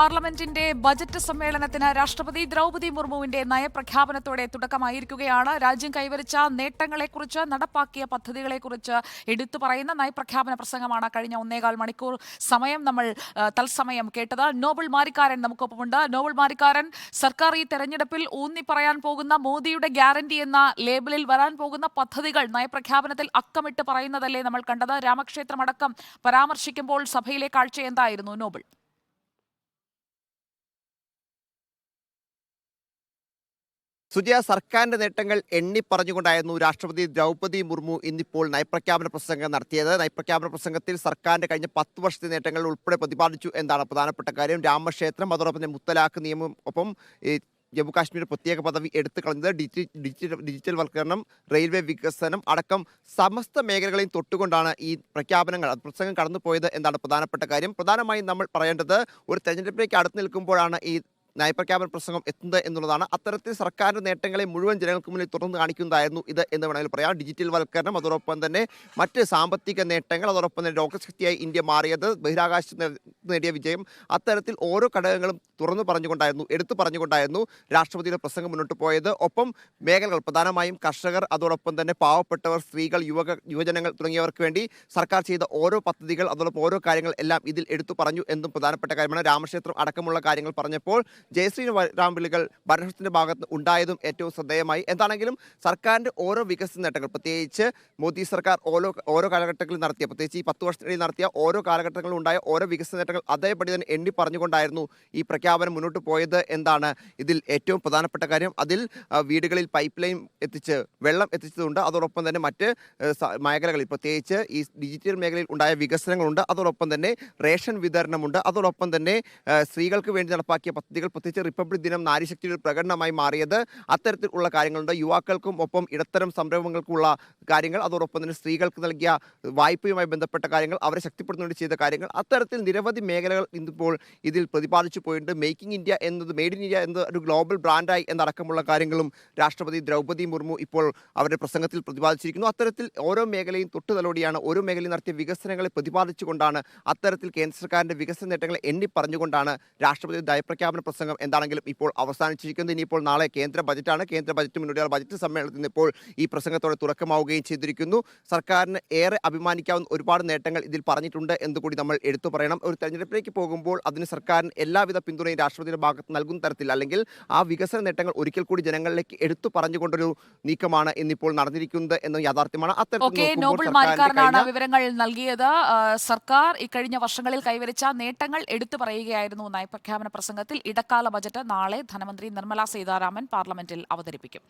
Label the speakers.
Speaker 1: പാർലമെന്റിന്റെ ബജറ്റ് സമ്മേളനത്തിന് രാഷ്ട്രപതി ദ്രൗപദി മുർമുവിന്റെ നയപ്രഖ്യാപനത്തോടെ തുടക്കമായിരിക്കുകയാണ്. രാജ്യം കൈവരിച്ച നേട്ടങ്ങളെക്കുറിച്ച്, നടപ്പാക്കിയ പദ്ധതികളെക്കുറിച്ച് എടുത്തു പറയുന്ന നയപ്രഖ്യാപന പ്രസംഗമാണ് കഴിഞ്ഞ 1.25 മണിക്കൂർ സമയം നമ്മൾ തത്സമയം കേട്ടത്. നോബൽ മാരിക്കാരൻ നമുക്കൊപ്പമുണ്ട്. നോബൽ മാരിക്കാരൻ, സർക്കാർ ഈ തെരഞ്ഞെടുപ്പിൽ ഊന്നി പറയാൻ പോകുന്ന മോദിയുടെ ഗ്യാരണ്ടി എന്ന ലേബലിൽ വരാൻ പോകുന്ന പദ്ധതികൾ നയപ്രഖ്യാപനത്തിൽ അക്കമിട്ട് പറയുന്നതല്ലേ നമ്മൾ കണ്ടത്? രാമക്ഷേത്രമടക്കം പരാമർശിക്കുമ്പോൾ സഭയിലെ കാഴ്ച എന്തായിരുന്നു നോബൽ?
Speaker 2: സുജയ, സർക്കാരിന്റെ നേട്ടങ്ങൾ എണ്ണി പറഞ്ഞുകൊണ്ടായിരുന്നു രാഷ്ട്രപതി ദ്രൗപദി മുർമു ഇന്നിപ്പോൾ നയപ്രഖ്യാപന പ്രസംഗം നടത്തിയത്. നയപ്രഖ്യാപന പ്രസംഗത്തിൽ സർക്കാരിന്റെ കഴിഞ്ഞ 10 വർഷത്തെ നേട്ടങ്ങൾ ഉൾപ്പെടെ പ്രതിപാദിച്ചു എന്നാണ് പ്രധാനപ്പെട്ട കാര്യം. രാമക്ഷേത്രം, അതോടൊപ്പം തന്നെ മുത്തലാഖ് നിയമം, ഒപ്പം ജമ്മു കാശ്മീർ പ്രത്യേക പദവി എടുത്തു കളഞ്ഞത്, ഡിജിറ്റൽ വൽക്കരണം, റെയിൽവേ വികസനം അടക്കം സമസ്ത മേഖലകളെയും തൊട്ടുകൊണ്ടാണ് ഈ പ്രസംഗം കടന്നുപോയത് എന്നാണ് പ്രധാനപ്പെട്ട കാര്യം. പ്രധാനമായും നമ്മൾ പറയേണ്ടത്, ഒരു തെരഞ്ഞെടുപ്പിലേക്ക് അടുത്ത് നിൽക്കുമ്പോഴാണ് ഈ നയപ്രഖ്യാപന പ്രസംഗം എത്തുന്നത് എന്നുള്ളതാണ്. അത്തരത്തിൽ സർക്കാരിന്റെ നേട്ടങ്ങളെ മുഴുവൻ ജനങ്ങൾക്ക് മുന്നിൽ തുറന്നു കാണിക്കുന്നതായിരുന്നു ഇത് എന്ന് വേണമെങ്കിൽ പറയാം. ഡിജിറ്റൽ വൽക്കരണം, അതോടൊപ്പം തന്നെ മറ്റ് സാമ്പത്തിക നേട്ടങ്ങൾ, അതോടൊപ്പം തന്നെ ലോകശക്തിയായി ഇന്ത്യ മാറിയത്, ബഹിരാകാശത്ത് നേടിയ വിജയം, അത്തരത്തിൽ ഓരോ ഘടകങ്ങളും എടുത്തു പറഞ്ഞുകൊണ്ടായിരുന്നു രാഷ്ട്രപതിയുടെ പ്രസംഗം മുന്നോട്ട് പോയത്. ഒപ്പം മേഖലകൾ, പ്രധാനമായും കർഷകർ, അതോടൊപ്പം തന്നെ പാവപ്പെട്ടവർ, സ്ത്രീകൾ, യുവജനങ്ങൾ തുടങ്ങിയവർക്ക് വേണ്ടി സർക്കാർ ചെയ്ത ഓരോ പദ്ധതികൾ, അതോടൊപ്പം ഓരോ കാര്യങ്ങൾ എല്ലാം ഇതിൽ എടുത്തു പറഞ്ഞു എന്നും പ്രധാനപ്പെട്ട കാര്യമാണ്. രാമക്ഷേത്രം അടക്കമുള്ള കാര്യങ്ങൾ പറഞ്ഞപ്പോൾ ജയശ്രീ രാം വിളികൾ ഭരണത്തിന്റെ ഭാഗത്ത് ഉണ്ടായതും ഏറ്റവും ശ്രദ്ധേയമായി. എന്താണെങ്കിലും സർക്കാരിന്റെ ഓരോ വികസന നേട്ടങ്ങൾ, പ്രത്യേകിച്ച് മോദി സർക്കാർ ഓരോ കാലഘട്ടങ്ങളിൽ നടത്തിയ, പ്രത്യേകിച്ച് ഈ 10 വർഷത്തിനിടയിൽ നടത്തിയ ഓരോ കാലഘട്ടങ്ങളിലും ഉണ്ടായ ഓരോ വികസന നേട്ടങ്ങൾ അതേപടി തന്നെ എണ്ണി പറഞ്ഞുകൊണ്ടായിരുന്നു ഈ പ്രഖ്യാപനം മുന്നോട്ട് പോയത് എന്താണ് ഇതിൽ ഏറ്റവും പ്രധാനപ്പെട്ട കാര്യം. അതിൽ വീടുകളിൽ പൈപ്പ് ലൈൻ എത്തിച്ച് വെള്ളം എത്തിച്ചതുണ്ട്. അതോടൊപ്പം തന്നെ മറ്റ് മേഖലകളിൽ, പ്രത്യേകിച്ച് ഈ ഡിജിറ്റൽ മേഖലയിൽ ഉണ്ടായ വികസനങ്ങളുണ്ട്. അതോടൊപ്പം തന്നെ റേഷൻ വിതരണമുണ്ട്. അതോടൊപ്പം തന്നെ സ്ത്രീകൾക്ക് വേണ്ടി നടപ്പാക്കിയ പദ്ധതികൾ, പ്രത്യേകിച്ച് റിപ്പബ്ലിക് ദിനം നാരീശക്തിയുടെ പ്രകടനമായി മാറിയത്, അത്തരത്തിലുള്ള കാര്യങ്ങളുണ്ട്. യുവാക്കൾക്കും ഒപ്പം ഇടത്തരം സംരംഭങ്ങൾക്കുള്ള കാര്യങ്ങൾ, അതോടൊപ്പം തന്നെ സ്ത്രീകൾക്ക് നൽകിയ വായ്പയുമായി ബന്ധപ്പെട്ട കാര്യങ്ങൾ, അവരെ ശക്തിപ്പെടുത്തുന്നതിന് ചെയ്ത കാര്യങ്ങൾ, അത്തരത്തിൽ നിരവധി മേഖലകൾ ഇന്നിപ്പോൾ ഇതിൽ പ്രതിപാദിച്ചു പോയിട്ടുണ്ട്. മെയ്ഡ് ഇൻ ഇന്ത്യ എന്നത് ഒരു ഗ്ലോബൽ ബ്രാൻഡായി എന്നടക്കമുള്ള കാര്യങ്ങളും രാഷ്ട്രപതി ദ്രൗപദി മുർമു ഇപ്പോൾ അവരുടെ പ്രസംഗത്തിൽ പ്രതിപാദിച്ചിരിക്കുന്നു. അത്തരത്തിൽ ഓരോ മേഖലയും തൊട്ടുതലോടിയാണ്, ഓരോ മേഖലയിൽ നടത്തിയ വികസനങ്ങളെ പ്രതിപാദിച്ചുകൊണ്ടാണ്, അത്തരത്തിൽ കേന്ദ്ര സർക്കാരിന്റെ വികസന നേട്ടങ്ങളെ എണ്ണി പറഞ്ഞുകൊണ്ടാണ് രാഷ്ട്രപതി നയപ്രഖ്യാപന പ്രസംഗം എന്താണെങ്കിലും ഇപ്പോൾ അവസാനിച്ചിരിക്കുന്നത്. ഇനിയിപ്പോൾ നാളെ കേന്ദ്ര ബജറ്റാണ്. കേന്ദ്ര ബജറ്റ് മുന്നോടിയുള്ള ബജറ്റ് സമ്മേളനത്തിൽ ഇപ്പോൾ ഈ പ്രസംഗത്തോടെ തുറക്കമാവുകയും ചെയ്തിരിക്കുന്നു. സർക്കാരിന് ഏറെ അഭിമാനിക്കാവുന്ന ഒരുപാട് നേട്ടങ്ങൾ ഇതിൽ പറഞ്ഞിട്ടുണ്ട് എന്നുകൂടി നമ്മൾ എടുത്തു പറയണം. ഒരു തെരഞ്ഞെടുപ്പിലേക്ക് പോകുമ്പോൾ അതിന് സർക്കാരിന് എല്ലാവിധ പിന്തുണയും രാഷ്ട്രപതിയുടെ ഭാഗത്ത് നൽകുന്ന തരത്തിൽ, അല്ലെങ്കിൽ ആ വികസന നേട്ടങ്ങൾ ഒരിക്കൽ കൂടി ജനങ്ങളിലേക്ക് എടുത്തു പറഞ്ഞുകൊണ്ടൊരു നീക്കമാണ് ഇന്നിപ്പോൾ നടന്നിരിക്കുന്നത് എന്ന യാഥാർത്ഥ്യമാണ്.
Speaker 1: അത്തരത്തിൽ വിവരങ്ങൾ നൽകിയത്. സർക്കാർ ഇക്കഴിഞ്ഞ വർഷങ്ങളിൽ കൈവരിച്ച നേട്ടങ്ങൾ എടുത്തു പറയുകയായിരുന്നു നയപ്രഖ്യാപന പ്രസംഗത്തിൽ. ഇടക്കാല ബജറ്റ് നാളെ ധനമന്ത്രി നിർമ്മല സീതാരാമൻ പാർലമെന്റിൽ അവതരിപ്പിക്കും.